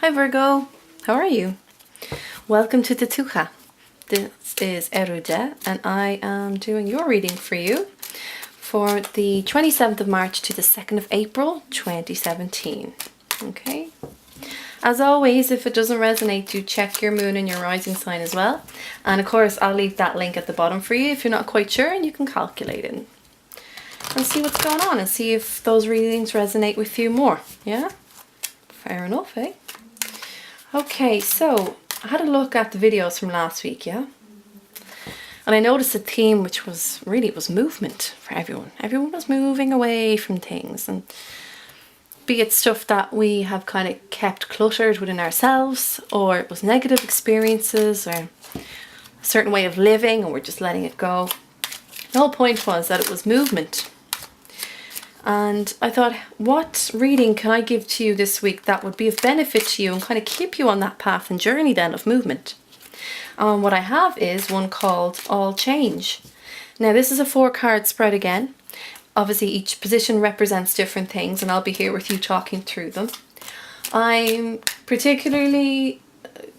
Hi Virgo, how are you? Welcome to the Tuatha. This is Eriu and I am doing your reading for you for the 27th of March to the 2nd of April 2017. Okay. As always, if it doesn't resonate, do check your moon and your rising sign as well. And of course, I'll leave that link at the bottom for you if you're not quite sure, and you can calculate it and see what's going on and see if those readings resonate with you more. Yeah? Fair enough, eh? Okay, so I had a look at the videos from last week, yeah? And I noticed a theme which was really, it was movement for everyone. Everyone was moving away from things, and be it stuff that we have kind of kept cluttered within ourselves, or it was negative experiences, or a certain way of living, and we're just letting it go. The whole point was that it was movement. And I thought, what reading can I give to you this week that would be of benefit to you and kind of keep you on that path and journey then of movement? What I have is one called All Change. Now this is a 4-card spread again. Obviously each position represents different things, and I'll be here with you talking through them. I'm particularly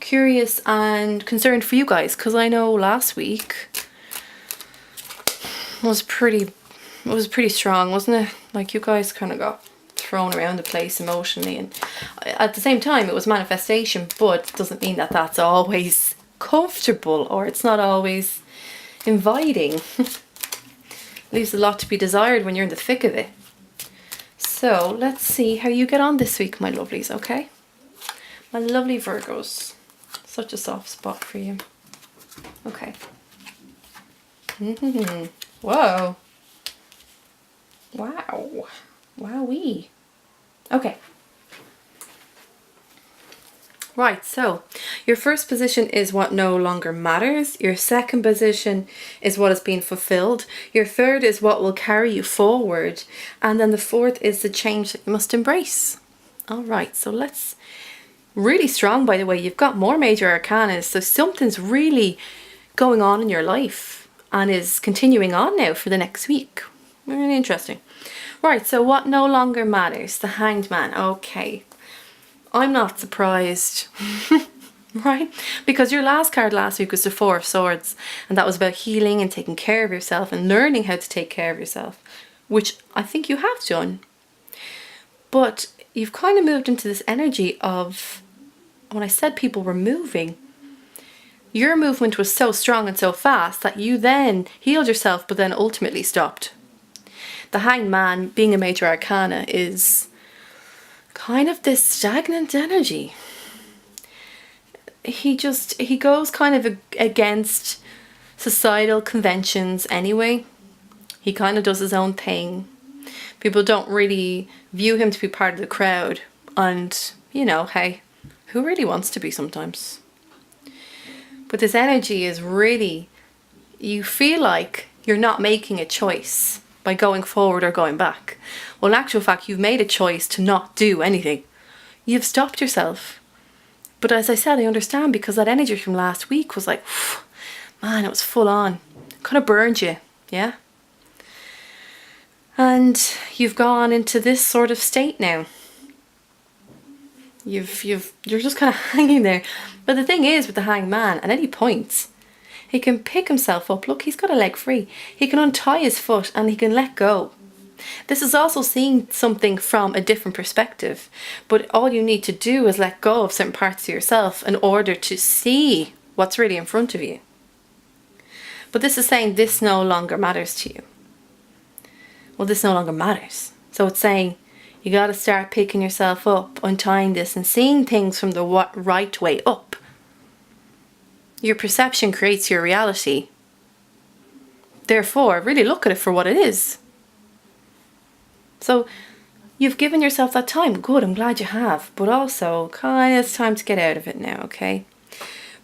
curious and concerned for you guys, because I know last week was pretty strong, wasn't it? Like, you guys kind of got thrown around the place emotionally, and at the same time it was manifestation, but it doesn't mean that that's always comfortable, or it's not always inviting. Leaves a lot to be desired when you're in the thick of it. So let's see how you get on this week, my lovelies, okay? My lovely Virgos. Such a soft spot for you. Okay. Whoa. Wow. Wowee. Okay. Right, so your first position is what no longer matters. Your second position is what is being fulfilled. Your third is what will carry you forward. And then the fourth is the change that you must embrace. All right, so let's... Really strong, by the way. You've got more major arcana, so something's really going on in your life and is continuing on now for the next week. Really interesting. Right, so what no longer matters? The Hanged Man. Okay. I'm not surprised. Right? Because your last card last week was the 4 of Swords, and that was about healing and taking care of yourself and learning how to take care of yourself, which I think you have done. But you've kind of moved into this energy of, when I said people were moving, your movement was so strong and so fast that you then healed yourself, but then ultimately stopped. The Hanged Man, being a major arcana, is kind of this stagnant energy. He goes kind of against societal conventions anyway. He kind of does his own thing. People don't really view him to be part of the crowd. And, you know, hey, who really wants to be sometimes? But this energy is really, you feel like you're not making a choice by going forward or going back. Well, in actual fact, you've made a choice to not do anything. You've stopped yourself. But as I said, I understand, because that energy from last week was like, man, it was full on. It kind of burned you, yeah? And you've gone into this sort of state now. You're just kind of hanging there. But the thing is, with the Hanged Man, at any point, he can pick himself up. Look, he's got a leg free. He can untie his foot and he can let go. This is also seeing something from a different perspective. But all you need to do is let go of certain parts of yourself in order to see what's really in front of you. But this is saying this no longer matters to you. Well, this no longer matters. So it's saying you got to start picking yourself up, untying this and seeing things from the right way up. Your perception creates your reality. Therefore, really look at it for what it is. So, you've given yourself that time. Good, I'm glad you have. But also, kind of, it's time to get out of it now, okay?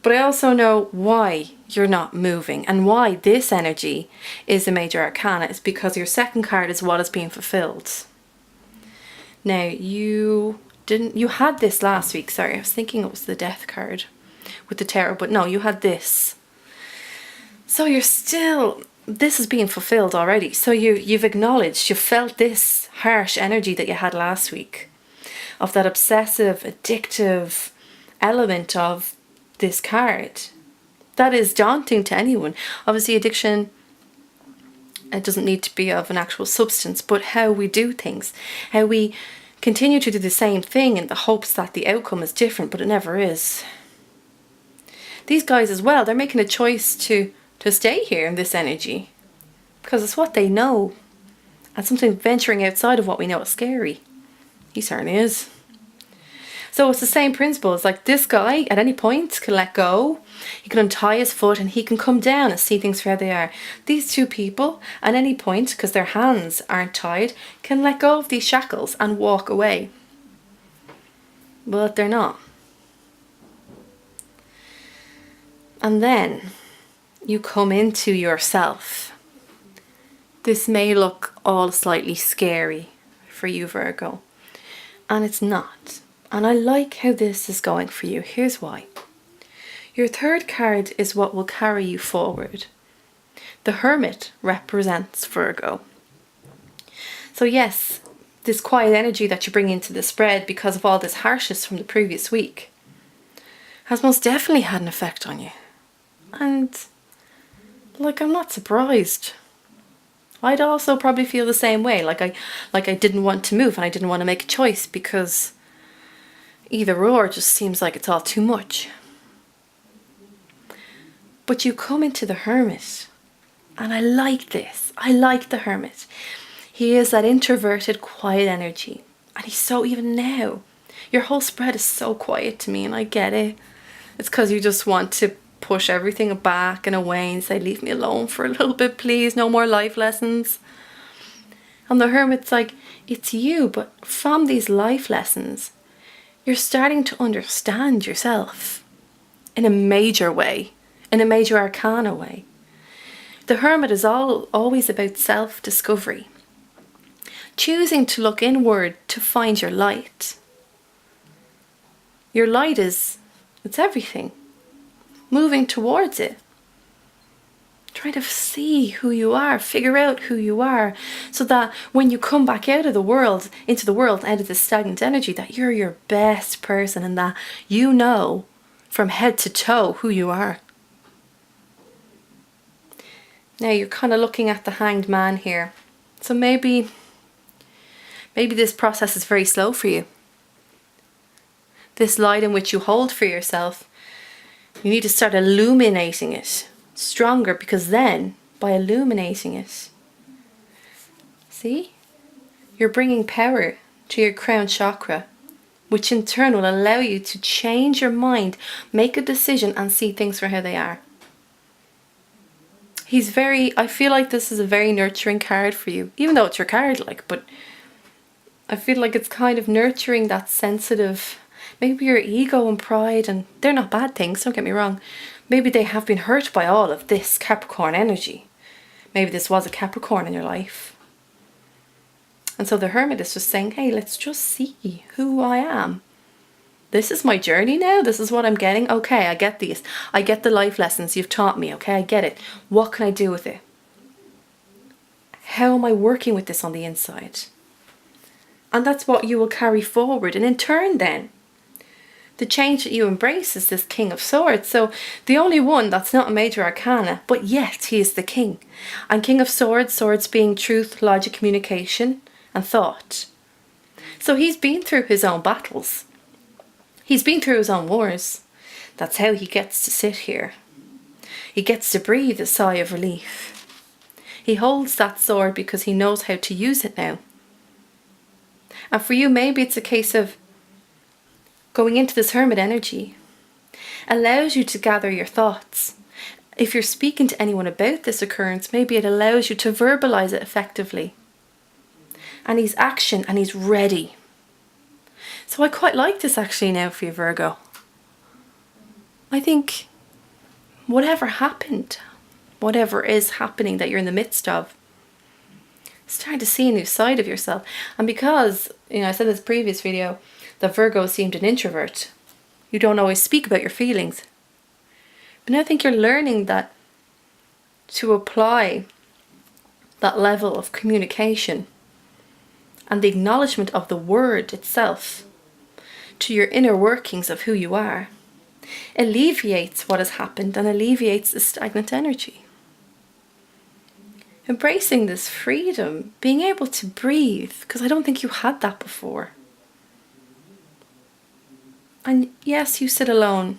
But I also know why you're not moving, and why this energy is a major arcana. It's because your second card is what is being fulfilled. Now, you had this last week. Sorry, I was thinking it was the Death card with the Tarot, but no, you had this. So this is being fulfilled already. So you've acknowledged, you felt this harsh energy that you had last week. of that obsessive, addictive element of this card. That is daunting to anyone. Obviously, addiction, it doesn't need to be of an actual substance, but how we do things, how we continue to do the same thing in the hopes that the outcome is different, but it never is. These guys as well, they're making a choice to stay here in this energy because it's what they know, and something venturing outside of what we know is scary. He certainly is. So it's the same principle. It's like this guy at any point can let go. He can untie his foot and he can come down and see things for how they are. These two people at any point, because their hands aren't tied, can let go of these shackles and walk away. But they're not. And then you come into yourself. This may look all slightly scary for you, Virgo, and it's not. And I like how this is going for you. Here's why. Your third card is what will carry you forward. The Hermit represents Virgo. So yes, this quiet energy that you bring into the spread because of all this harshness from the previous week has most definitely had an effect on you. And like, I'm not surprised. I'd also probably feel the same way. Like I didn't want to move and I didn't want to make a choice because either or just seems like it's all too much. But you come into the Hermit, and I like this. I like the Hermit. He is that introverted, quiet energy. And he's so, even now, your whole spread is so quiet to me, and I get it. It's because you just want to push everything back and away and say, leave me alone for a little bit, please. No more life lessons. And the Hermit's like, it's you, but from these life lessons, you're starting to understand yourself in a major way, in a major arcana way. The Hermit is always about self-discovery, choosing to look inward to find your light. Your light it's everything, moving towards it. Try to see who you are, figure out who you are, so that when you come back out of the world, into the world, out of this stagnant energy, that you're your best person and that you know from head to toe who you are. Now you're kind of looking at the Hanged Man here. So maybe this process is very slow for you. This light in which you hold for yourself, you need to start illuminating it stronger, because then by illuminating it, see, you're bringing power to your crown chakra, which in turn will allow you to change your mind, make a decision and see things for how they are. I feel like this is a very nurturing card for you, even though it's your card, but I feel like it's kind of nurturing that sensitive, maybe your ego and pride, and they're not bad things, don't get me wrong. Maybe they have been hurt by all of this Capricorn energy. Maybe this was a Capricorn in your life. And so the Hermit is just saying, hey, let's just see who I am. This is my journey now. This is what I'm getting. Okay, I get these. I get the life lessons you've taught me. Okay, I get it. What can I do with it? How am I working with this on the inside? And that's what you will carry forward. And in turn then, the change that you embrace is this King of Swords. So the only one that's not a major arcana, but yet he is the king. And King of Swords, swords being truth, logic, communication, and thought. So he's been through his own battles. He's been through his own wars. That's how he gets to sit here. He gets to breathe a sigh of relief. He holds that sword because he knows how to use it now. And for you, maybe it's a case of going into this Hermit energy allows you to gather your thoughts. If you're speaking to anyone about this occurrence, maybe it allows you to verbalize it effectively. And he's action and he's ready. So I quite like this actually now for you, Virgo. I think whatever happened, whatever is happening that you're in the midst of, start to see a new side of yourself. And because, I said in this previous video that Virgo seemed an introvert, you don't always speak about your feelings. But now I think you're learning that to apply that level of communication and the acknowledgement of the word itself to your inner workings of who you are, alleviates what has happened and alleviates the stagnant energy. Embracing this freedom, being able to breathe, because I don't think you had that before. And yes, you sit alone,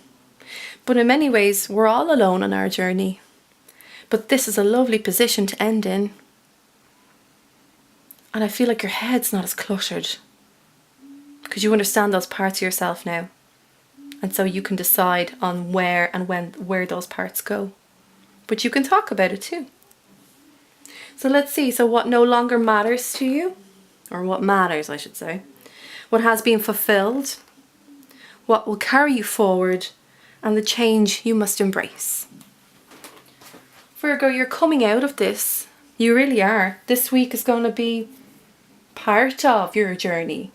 but in many ways we're all alone on our journey. But this is a lovely position to end in. And I feel like your head's not as cluttered, because you understand those parts of yourself now. And so you can decide on where and where those parts go. But you can talk about it too. So let's see. So what no longer matters to you, or what matters, I should say, what has been fulfilled, what will carry you forward, and the change you must embrace. Virgo, you're coming out of this. You really are. This week is going to be part of your journey.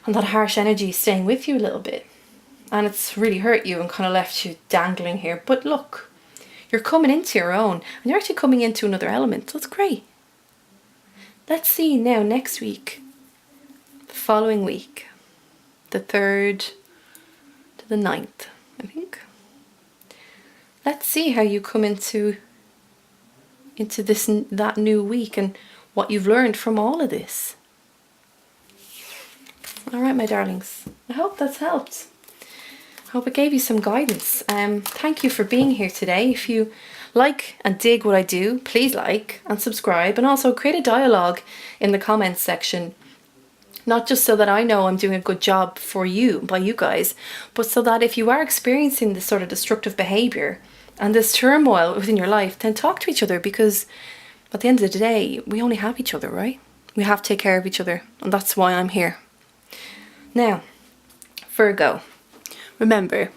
And that harsh energy is staying with you a little bit. And it's really hurt you and kind of left you dangling here. But look, you're coming into your own. And you're actually coming into another element. That's great. Let's see now next week. The following week. The 3rd to the 9th, I think. Let's see how you come into that new week and what you've learned from all of this. All right, my darlings. I hope that's helped. I hope it gave you some guidance. Thank you for being here today. If you like and dig what I do, please like and subscribe, and also create a dialogue in the comments section. Not just so that I know I'm doing a good job for you, by you guys, but so that if you are experiencing this sort of destructive behaviour and this turmoil within your life, then talk to each other, because at the end of the day, we only have each other, right? We have to take care of each other, and that's why I'm here. Now, Virgo, remember,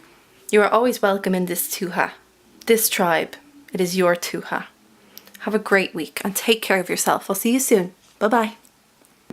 you are always welcome in this Tuatha, this tribe. It is your Tuatha. Have a great week and take care of yourself. I'll see you soon. Bye-bye.